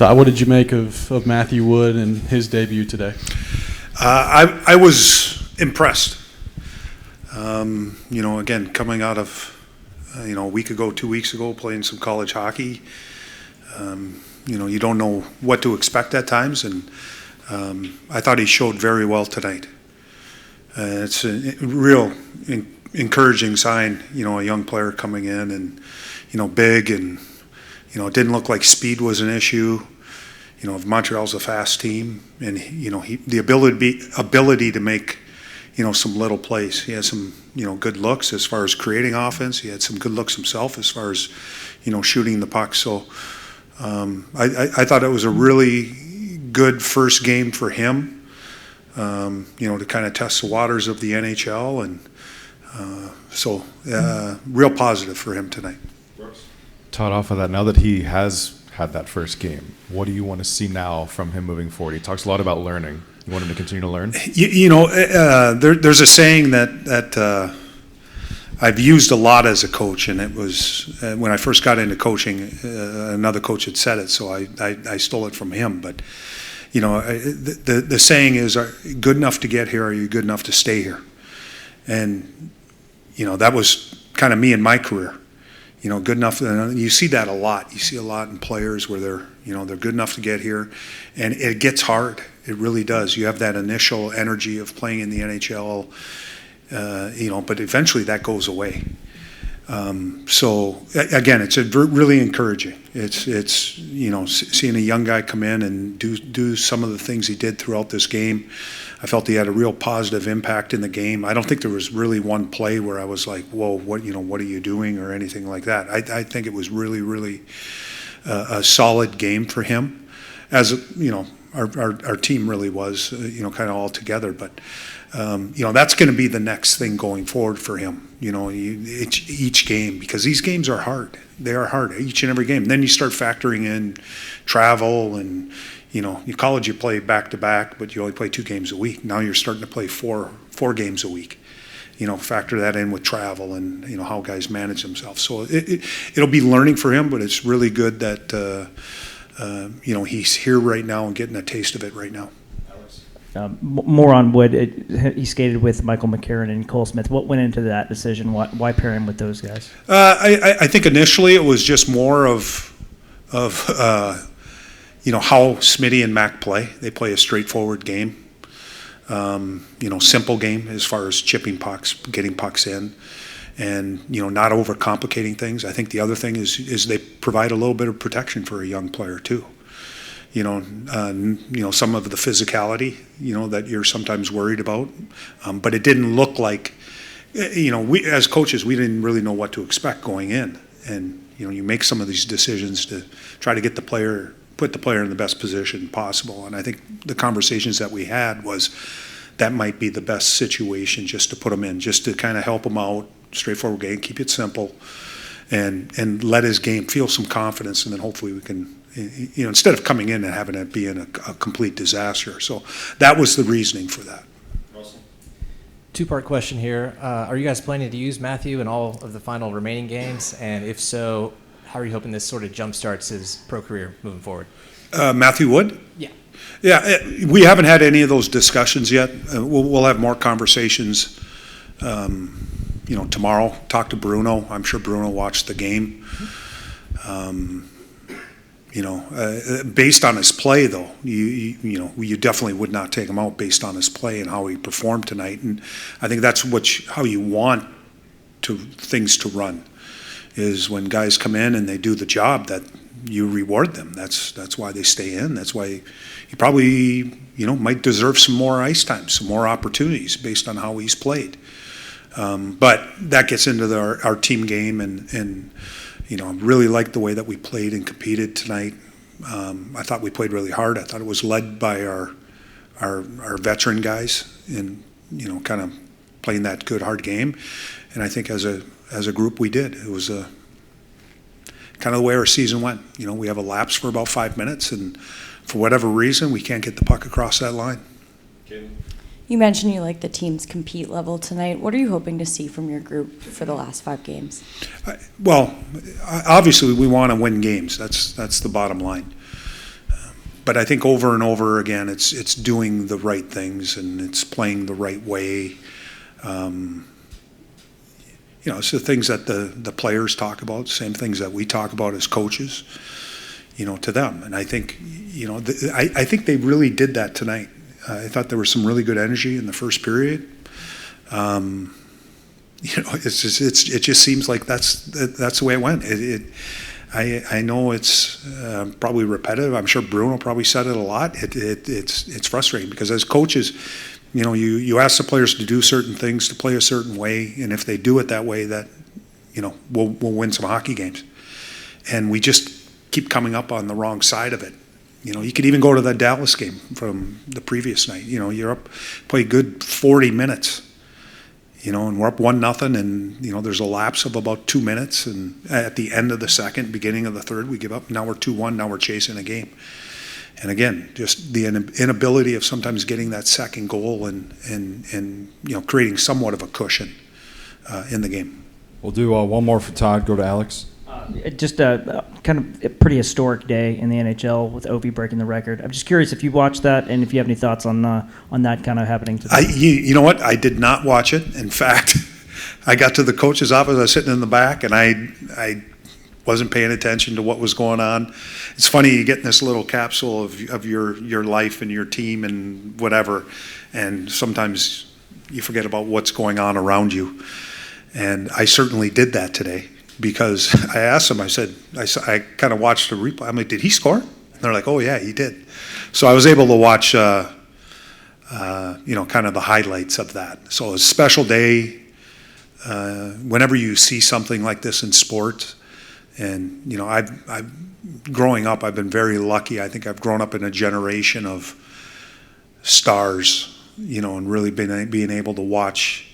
Todd, what did you make of Matthew Wood and his debut today? I was impressed. Again, coming out of, a week ago, 2 weeks ago, playing some college hockey, you don't know what to expect at times, and I thought he showed very well tonight. It's a real encouraging sign, a young player coming in and, big, and, it didn't look like speed was an issue. Montreal's a fast team, and, the ability to make, some little plays. He has some, good looks as far as creating offense. He had some good looks himself as far as, shooting the puck. So I thought it was a really good first game for him, to kind of test the waters of the NHL. And real positive for him tonight. Todd, off of that, now that he has had that first game, what do you want to see now from him moving forward? He talks a lot about learning. You want him to continue to learn? There's a saying that I've used a lot as a coach, and it was when I first got into coaching, another coach had said it, so I stole it from him. But, the saying is, good enough to get here, are you good enough to stay here? And, that was kind of me in my career. Good enough. You see that a lot. You see a lot in players where they're good enough to get here, and it gets hard. It really does. You have that initial energy of playing in the NHL, but eventually that goes away. So again, it's really encouraging. It's seeing a young guy come in and do some of the things he did throughout this game. I felt he had a real positive impact in the game. I don't think there was really one play where I was like, whoa, what are you doing, or anything like that. I think it was really, really a solid game for him, as our team really was, kind of all together. But that's going to be the next thing going forward for him. Each game, because these games are hard. They are hard, each and every game. Then you start factoring in travel, and in college you play back to back, but you only play 2 games a week. Now you're starting to play four games a week. Factor that in with travel and how guys manage themselves. So it'll be learning for him, but it's really good that he's here right now and getting a taste of it right now. More on Wood. He skated with Michael McCarron and Cole Smith. What went into that decision? Why pair him with those guys? I think initially it was just more of how Smitty and Mac play. They play a straightforward game. Simple game as far as chipping pucks, getting pucks in, and not overcomplicating things. I think the other thing is they provide a little bit of protection for a young player too. Some of the physicality, that you're sometimes worried about, but it didn't look like, we as coaches, we didn't really know what to expect going in, and you make some of these decisions to try to put the player in the best position possible. And I think the conversations that we had was that might be the best situation just to put him in, just to kind of help him out, straightforward game, keep it simple, and let his game feel some confidence, and then hopefully we can, instead of coming in and having it be a complete disaster. So that was the reasoning for that. Two-part question here. Are you guys planning to use Matthew in all of the final remaining games? And if so, how are you hoping this sort of jumpstarts his pro career moving forward? Matthew Wood? Yeah. Yeah, we haven't had any of those discussions yet. We'll have more conversations, tomorrow. Talk to Bruno. I'm sure Bruno watched the game. Based on his play, though, you definitely would not take him out based on his play and how he performed tonight. And I think that's how you want things to run, is when guys come in and they do the job, that you reward them. That's why they stay in. That's why he probably might deserve some more ice time, some more opportunities based on how he's played. But that gets into our team game, and I really liked the way that we played and competed tonight. I thought we played really hard. I thought it was led by our veteran guys in kind of playing that good hard game. And I think as a group we did. It was kind of the way our season went. We have a lapse for about 5 minutes, and for whatever reason we can't get the puck across that line. You mentioned you like the team's compete level tonight. What are you hoping to see from your group for the last 5 games? Well, obviously we want to win games. That's the bottom line. But I think over and over again, it's doing the right things and it's playing the right way. It's the things that the players talk about, same things that we talk about as coaches, to them. And I think, I think they really did that tonight. I thought there was some really good energy in the first period. It just seems like that's the way it went. I know it's probably repetitive. I'm sure Bruno probably said it a lot. It's frustrating because as coaches, you ask the players to do certain things, to play a certain way, and if they do it that way, that we'll win some hockey games. And we just keep coming up on the wrong side of it. You could even go to the Dallas game from the previous night. You're up, play good 40 minutes. And we're up 1-0, and there's a lapse of about 2 minutes, and at the end of the second, beginning of the third, we give up. Now we're 2-1. Now we're chasing a game, and again, just the inability of sometimes getting that second goal and creating somewhat of a cushion in the game. We'll do one more for Todd. Go to Alex. Just a kind of a pretty historic day in the NHL with Ovi breaking the record. I'm just curious if you watched that and if you have any thoughts on that kind of happening today. You know what? I did not watch it. In fact, I got to the coach's office. I was sitting in the back, and I wasn't paying attention to what was going on. It's funny, you get in this little capsule of your life and your team and whatever, and sometimes you forget about what's going on around you. And I certainly did that today. Because I asked them, I kind of watched the replay. I'm like, did he score? And they're like, oh yeah, he did. So I was able to watch, kind of the highlights of that. So it was a special day. Whenever you see something like this in sports, and I've growing up, I've been very lucky. I think I've grown up in a generation of stars, and really being able to watch.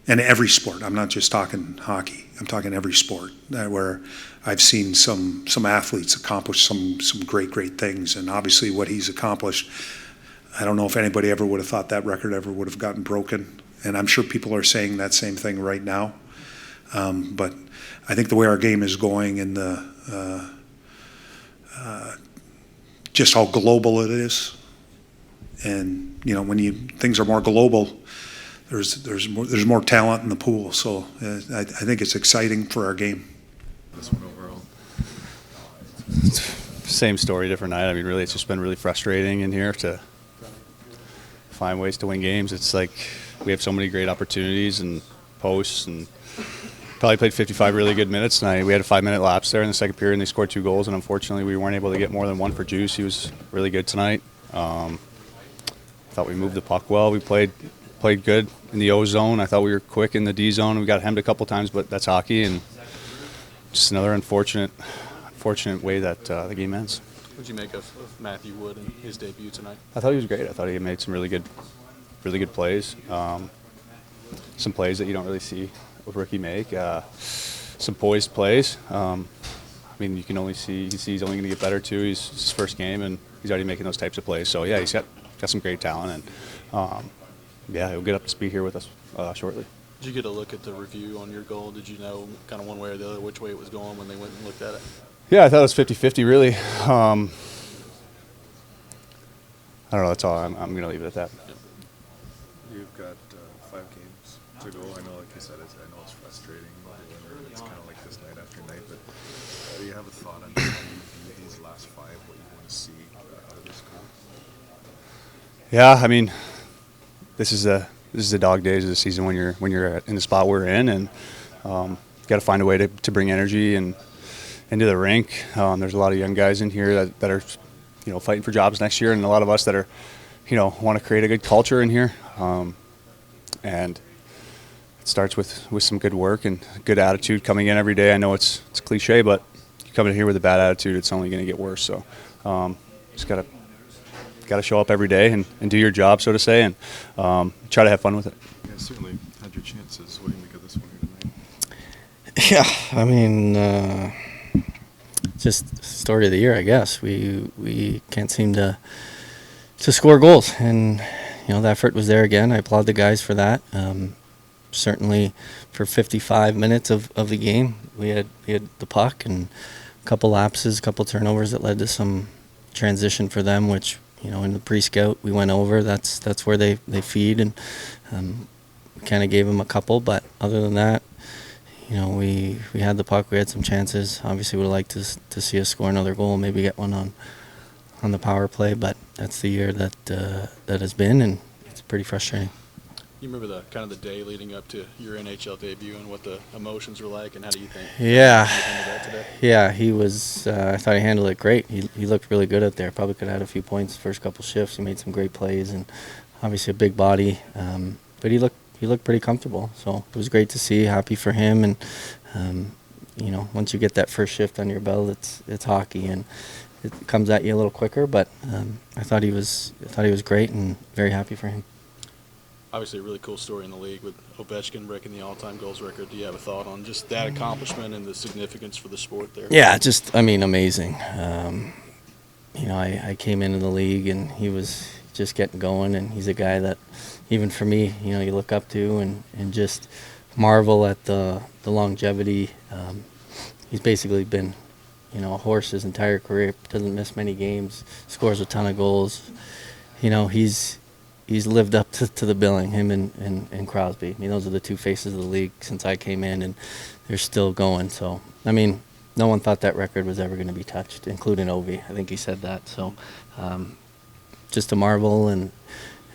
And every sport. I'm not just talking hockey. I'm talking every sport where I've seen some athletes accomplish some great things. And obviously what he's accomplished, I don't know if anybody ever would have thought that record ever would have gotten broken. And I'm sure people are saying that same thing right now. But I think the way our game is going and the just how global it is, and when things are more global, there's more talent in the pool, so I think it's exciting for our game. This one overall. Same story, different night. I mean, really, it's just been really frustrating in here to find ways to win games. It's like we have so many great opportunities and posts, and probably played 55 really good minutes tonight. We had a 5-minute lapse there in the second period, and they scored 2 goals, and unfortunately, we weren't able to get more than one for Juice. He was really good tonight. Thought we moved the puck well. We played good in the O zone. I thought we were quick in the D zone. We got hemmed a couple times, but that's hockey, and just another unfortunate way that the game ends. What did you make of Matthew Wood and his debut tonight? I thought he was great. I thought he made some really good plays. Some plays that you don't really see a rookie make. Some poised plays. I mean, you can see he's only going to get better too. It's his first game, and he's already making those types of plays. So yeah, he's got some great talent, and yeah, he'll get up to speed here with us shortly. Did you get a look at the review on your goal? Did you know kind of one way or the other which way it was going when they went and looked at it? Yeah, I thought it was 50-50 really. I don't know. That's all. I'm going to leave it at that. Yep. You've got 5 games to go. I know, like you said, I know it's frustrating. It's kind of like this night after night. But do you have a thought on how you view these last 5? What you want to see out of this group? Yeah, I mean, this is the dog days of the season when you're in the spot we're in, and got to find a way to bring energy and into the rink. There's a lot of young guys in here that are fighting for jobs next year, and a lot of us that are want to create a good culture in here, and it starts with some good work and good attitude coming in every day. I know it's cliche, but you come in here with a bad attitude, it's only going to get worse. So just got to show up every day and do your job, so to say, and try to have fun with it. Yeah, certainly had your chances. What do you make of this one here tonight? Yeah, I mean, just story of the year, I guess. We can't seem to score goals, and the effort was there again. I applaud the guys for that. Certainly, for 55 minutes of the game, we had the puck and a couple lapses, a couple turnovers that led to some transition for them, which, you know, in the pre-scout we went over. That's where they feed, and we kind of gave them a couple. But other than that, you know, we had the puck. We had some chances. Obviously, would have liked to see us score another goal, maybe get one on the power play. But that's the year that has been, and it's pretty frustrating. You remember the kind of the day leading up to your NHL debut and what the emotions were like, and how do you think? Yeah, you handled that today? yeah, he was. I thought he handled it great. He looked really good out there. Probably could have had a few points the first couple shifts. He made some great plays, and obviously a big body. But he looked pretty comfortable. So it was great to see. Happy for him, and you know, once you get that first shift on your belt, it's hockey, and it comes at you a little quicker. But I thought he was great, and very happy for him. Obviously, a really cool story in the league with Ovechkin breaking the all-time goals record. Do you have a thought on just that accomplishment and the significance for the sport there? Yeah, just, I mean, amazing. You know, I came into the league and he was just getting going, and he's a guy that, even for me, you know, you look up to and just marvel at the longevity. He's basically been, you know, a horse his entire career. Doesn't miss many games, scores a ton of goals. You know, he's lived up to the billing, him and Crosby. I mean, those are the two faces of the league since I came in, and they're still going. So, I mean, no one thought that record was ever going to be touched, including Ovi. I think he said that. So, just a marvel and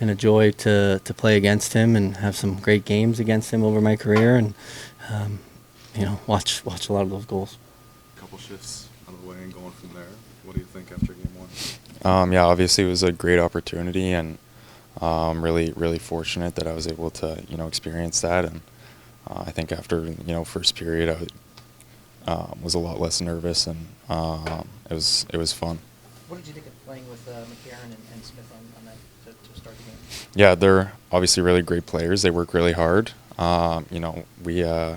a joy to play against him and have some great games against him over my career, and you know, watch a lot of those goals. A couple shifts out of the way and going from there. What do you think after game one? Yeah, obviously it was a great opportunity, and really fortunate that I was able to, you know, experience that. And I think after, you know, first period, I was a lot less nervous, and it was fun. What did you think of playing with McCarron and Smith on that to start the game? Yeah, they're obviously really great players. They work really hard. You know, we you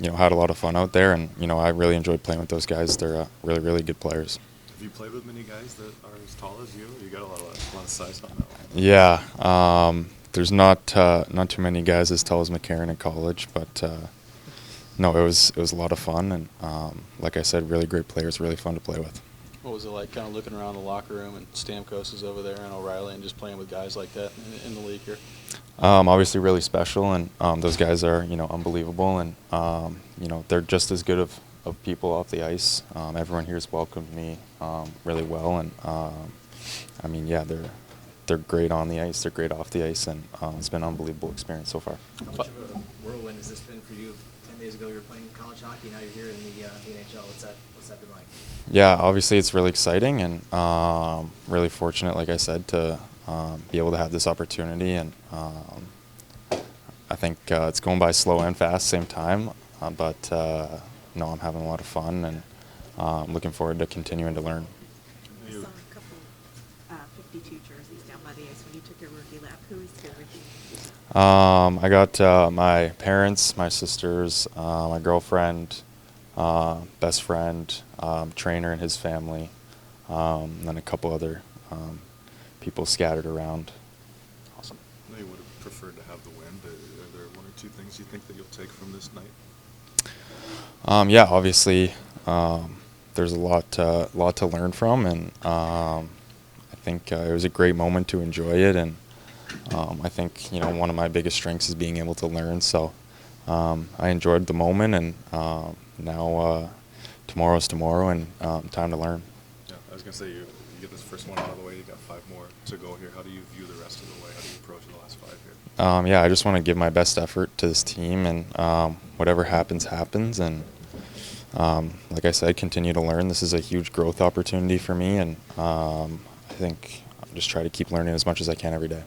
know, had a lot of fun out there, and you know, I really enjoyed playing with those guys. They're really good players. Have you played with many guys that are as tall as you? You got a lot of size on that one. Yeah, there's not too many guys as tall as McCarron in college, but no, it was a lot of fun, and like I said, really great players, really fun to play with. What was it like kind of looking around the locker room and Stamkos is over there and O'Reilly and just playing with guys like that in the league here? Obviously really special, and those guys are, you know, unbelievable, and you know, they're just as good of people off the ice. Everyone here's welcomed me really well, and I mean, yeah, they're great on the ice, they're great off the ice, and it's been an unbelievable experience so far. How much of a whirlwind has this been for you? 10 days ago you were playing college hockey, now you're here in the NHL. What's that been like? Yeah, obviously it's really exciting, and really fortunate, like I said, to be able to have this opportunity, and I think it's going by slow and fast same time, but no, I'm having a lot of fun, and I'm looking forward to continuing to learn. I saw a couple 52 jerseys down by the ice when you took your rookie lap. Who is here with you? I got my parents, my sisters, my girlfriend, best friend, trainer and his family, and then a couple other people scattered around. Awesome. I know you would have preferred to have the win, but are there one or two things you think that you'll take from this night? Yeah, obviously, there's a lot to learn from, and I think it was a great moment to enjoy it, and I think, you know, one of my biggest strengths is being able to learn. So I enjoyed the moment, and now tomorrow's tomorrow, and time to learn. Yeah, I was gonna say you get this first one out of the way. You got 5 more to go here. How do you view the rest of the way? How do you approach the last 5 here? Yeah, I just want to give my best effort to this team, and whatever happens, and like I said, continue to learn. This is a huge growth opportunity for me, and I think I'll just try to keep learning as much as I can every day.